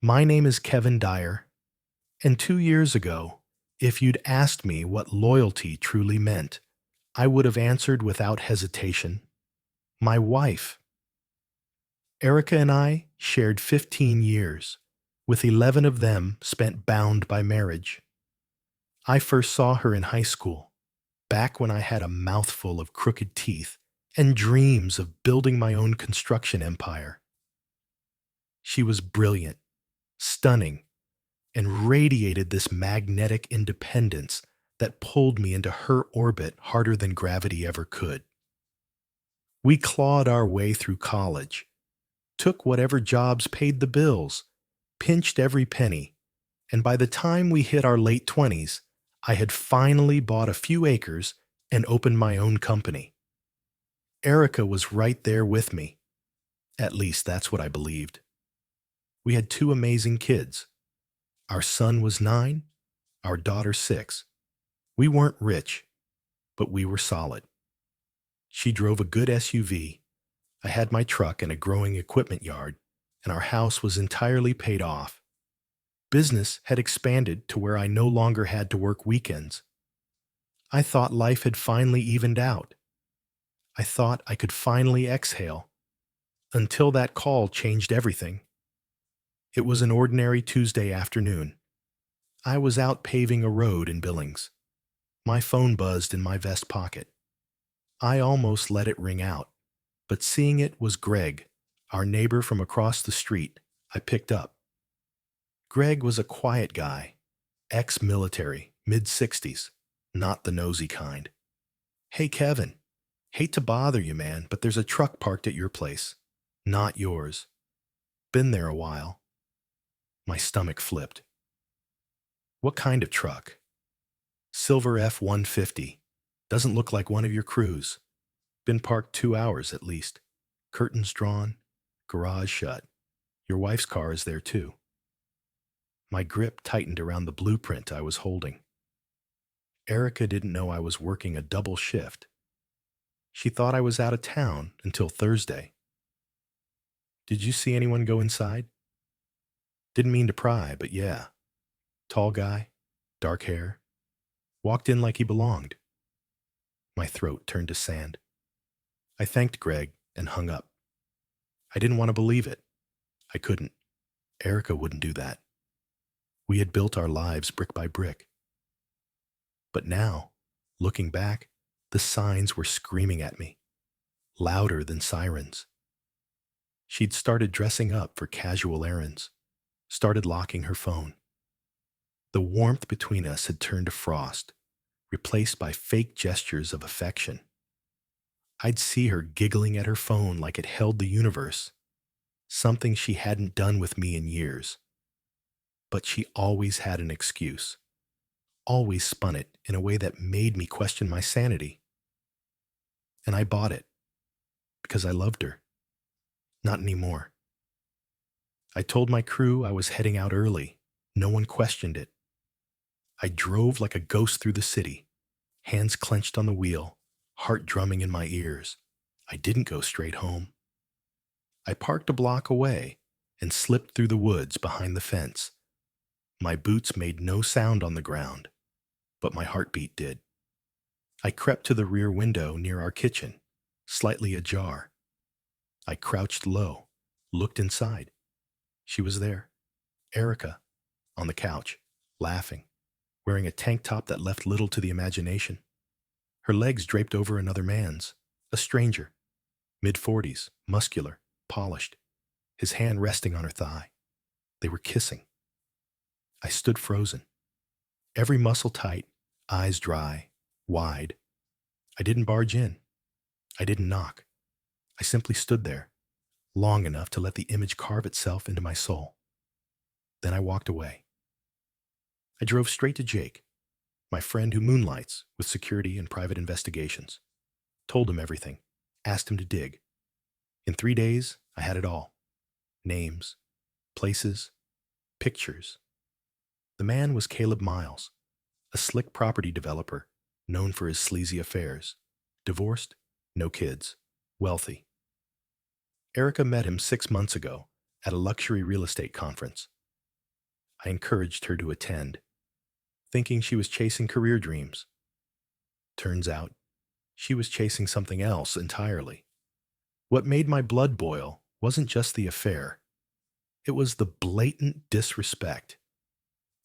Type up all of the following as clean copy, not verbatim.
My name is Kevin Dyer, and 2 years ago, if you'd asked me what loyalty truly meant, I would have answered without hesitation, my wife. Erica and I shared 15 years, with 11 of them spent bound by marriage. I first saw her in high school, back when I had a mouthful of crooked teeth and dreams of building my own construction empire. She was brilliant, stunning, and radiated this magnetic independence that pulled me into her orbit harder than gravity ever could. We clawed our way through college, took whatever jobs paid the bills, pinched every penny, and by the time we hit our late 20s, I had finally bought a few acres and opened my own company. Erica was right there with me. At least that's what I believed. We had two amazing kids. Our son was 9, our daughter 6. We weren't rich, but we were solid. She drove a good SUV. I had my truck and a growing equipment yard, and our house was entirely paid off. Business had expanded to where I no longer had to work weekends. I thought life had finally evened out. I thought I could finally exhale, until that call changed everything. It was an ordinary Tuesday afternoon. I was out paving a road in Billings. My phone buzzed in my vest pocket. I almost let it ring out, but seeing it was Greg, our neighbor from across the street, I picked up. Greg was a quiet guy, ex-military, mid-60s, not the nosy kind. "Hey, Kevin, hate to bother you, man, but there's a truck parked at your place. Not yours. Been there a while." My stomach flipped. "What kind of truck?" "Silver F-150. Doesn't look like one of your crews. Been parked 2 hours at least. Curtains drawn, garage shut. Your wife's car is there too." My grip tightened around the blueprint I was holding. Erica didn't know I was working a double shift. She thought I was out of town until Thursday. "Did you see anyone go inside?" Didn't mean to pry, but yeah. Tall guy, dark hair. Walked in like he belonged. My throat turned to sand. I thanked Greg and hung up. I didn't want to believe it. I couldn't. Erica wouldn't do that. We had built our lives brick by brick. But now, looking back, the signs were screaming at me, louder than sirens. She'd started dressing up for casual errands, started locking her phone. The warmth between us had turned to frost, replaced by fake gestures of affection. I'd see her giggling at her phone like it held the universe, something she hadn't done with me in years. But she always had an excuse, always spun it in a way that made me question my sanity. And I bought it, because I loved her. Not anymore. I told my crew I was heading out early. No one questioned it. I drove like a ghost through the city, hands clenched on the wheel, heart drumming in my ears. I didn't go straight home. I parked a block away and slipped through the woods behind the fence. My boots made no sound on the ground, but my heartbeat did. I crept to the rear window near our kitchen, slightly ajar. I crouched low, looked inside. She was there, Erica, on the couch, laughing, wearing a tank top that left little to the imagination. Her legs draped over another man's, a stranger, mid-40s, muscular, polished, his hand resting on her thigh. They were kissing. I stood frozen, every muscle tight, eyes dry, wide. I didn't barge in. I didn't knock. I simply stood there, long enough to let the image carve itself into my soul. Then I walked away. I drove straight to Jake, my friend who moonlights with security and private investigations. Told him everything, asked him to dig. In 3 days, I had it all. Names, places, pictures. The man was Caleb Miles, a slick property developer known for his sleazy affairs. Divorced, no kids, wealthy. Erica met him 6 months ago at a luxury real estate conference. I encouraged her to attend, thinking she was chasing career dreams. Turns out, she was chasing something else entirely. What made my blood boil wasn't just the affair, it was the blatant disrespect.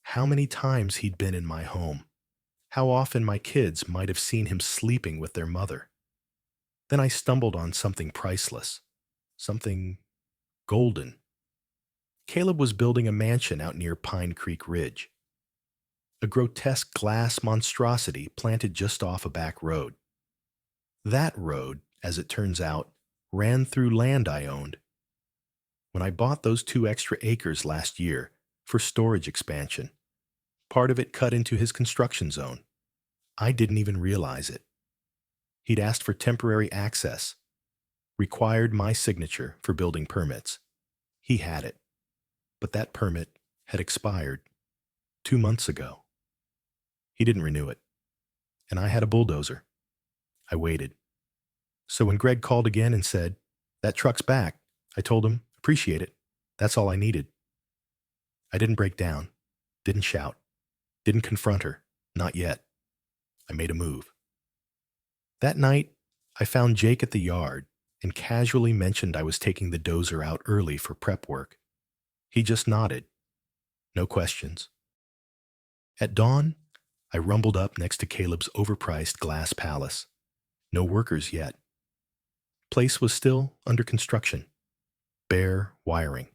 How many times he'd been in my home, how often my kids might have seen him sleeping with their mother. Then I stumbled on something priceless, something golden. Caleb was building a mansion out near Pine Creek Ridge, a grotesque glass monstrosity planted just off a back road. That road, as it turns out, ran through land I owned. When I bought those 2 extra acres last year for storage expansion, part of it cut into his construction zone. I didn't even realize it. He'd asked for temporary access, required my signature for building permits. He had it, but that permit had expired 2 months ago. He didn't renew it, and I had a bulldozer. I waited. So when Greg called again and said, "That truck's back," I told him, "Appreciate it. That's all I needed." I didn't break down, didn't shout, didn't confront her, not yet. I made a move. That night, I found Jake at the yard and casually mentioned I was taking the dozer out early for prep work. He just nodded. No questions. At dawn, I rumbled up next to Caleb's overpriced glass palace. No workers yet. Place was still under construction. Bare wiring.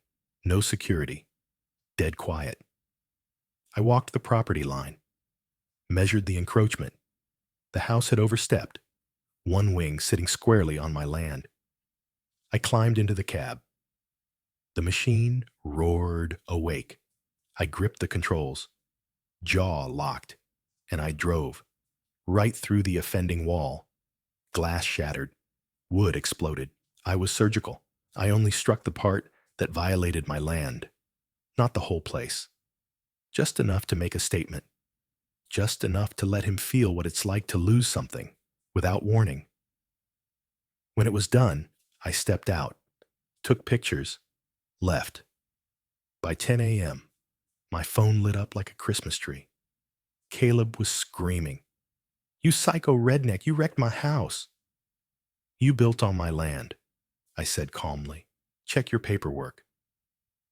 No security. Dead quiet. I walked the property line. Measured the encroachment. The house had overstepped, one wing sitting squarely on my land. I climbed into the cab. The machine roared awake. I gripped the controls. Jaw locked, and I drove. Right through the offending wall. Glass shattered. Wood exploded. I was surgical. I only struck the part that violated my land. Not the whole place. Just enough to make a statement. Just enough to let him feel what it's like to lose something, without warning. When it was done, I stepped out, took pictures, left. By 10 a.m., my phone lit up like a Christmas tree. Caleb was screaming, "You psycho redneck, you wrecked my house." "You built on my land," I said calmly. "Check your paperwork."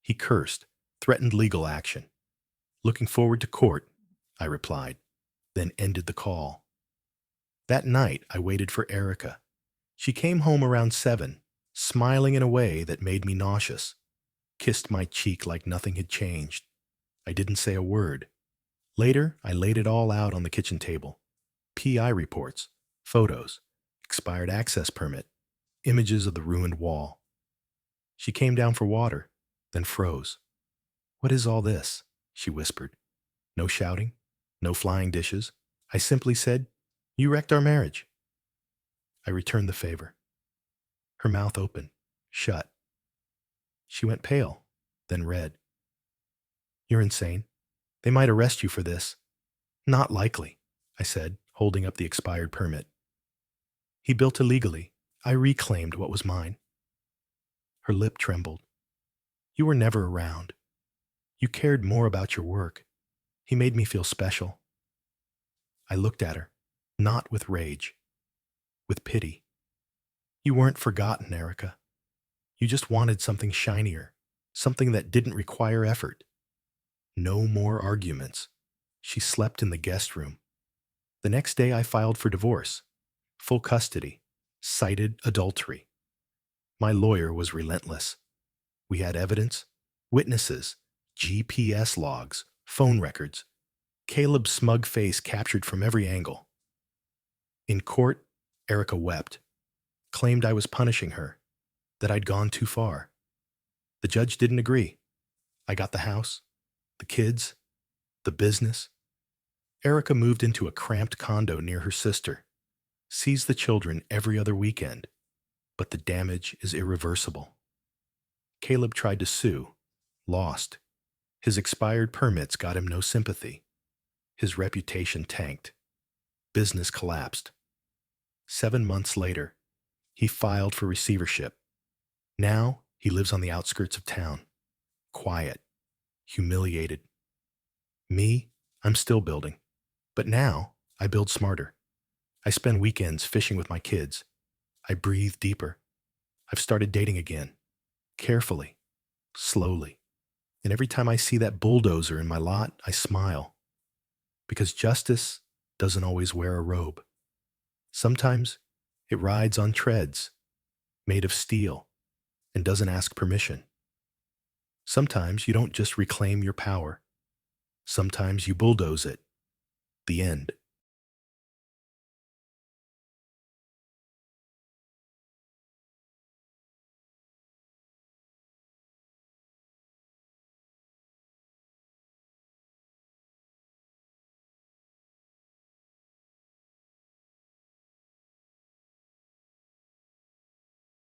He cursed, threatened legal action. "Looking forward to court," I replied, then ended the call. That night, I waited for Erica. She came home around 7, smiling in a way that made me nauseous, kissed my cheek like nothing had changed. I didn't say a word. Later, I laid it all out on the kitchen table. PI reports, photos, expired access permit, images of the ruined wall. She came down for water, then froze. "What is all this?" she whispered. No shouting, no flying dishes. I simply said, "You wrecked our marriage." I returned the favor. Her mouth opened, shut. She went pale, then red. "You're insane. They might arrest you for this." "Not likely," I said, holding up the expired permit. "He built illegally. I reclaimed what was mine." Her lip trembled. "You were never around. You cared more about your work. He made me feel special." I looked at her, not with rage, with pity. "You weren't forgotten, Erica. You just wanted something shinier, something that didn't require effort." No more arguments. She slept in the guest room. The next day I filed for divorce. Full custody. Cited adultery. My lawyer was relentless. We had evidence, witnesses, GPS logs, phone records. Caleb's smug face captured from every angle. In court, Erica wept, claimed I was punishing her, that I'd gone too far. The judge didn't agree. I got the house, the kids, the business. Erica moved into a cramped condo near her sister, sees the children every other weekend, but the damage is irreversible. Caleb tried to sue, lost. His expired permits got him no sympathy. His reputation tanked. Business collapsed. 7 months later, he filed for receivership. Now he lives on the outskirts of town, quiet, humiliated, Me, I'm still building. But now, I build smarter. I spend weekends fishing with my kids. I breathe deeper. I've started dating again. Carefully. Slowly. And every time I see that bulldozer in my lot, I smile. Because justice doesn't always wear a robe. Sometimes it rides on treads, made of steel, and doesn't ask permission. Sometimes you don't just reclaim your power. Sometimes you bulldoze it. The end.